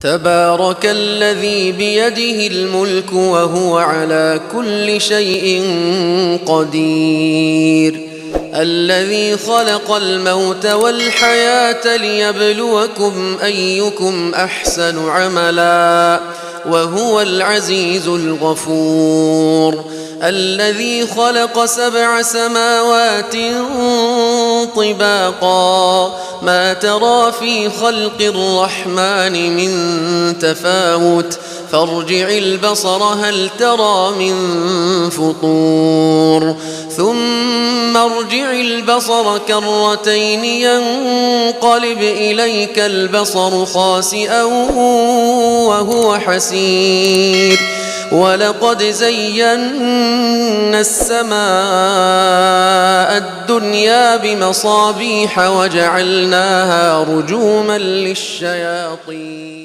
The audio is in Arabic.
تبارك الذي بيده الملك وهو على كل شيء قدير الذي خلق الموت والحياة ليبلوكم أيكم أحسن عملا وهو العزيز الغفور الذي خلق 7 سماوات طباقا ما ترى في خلق الرحمن من تفاوت فارجع البصر هل ترى من فطور ثم ارجع البصر كرتين ينقلب إليك البصر خاسئا وهو حسير ولقد زينا السماء الدنيا بمصابيح وجعلناها رجوما للشياطين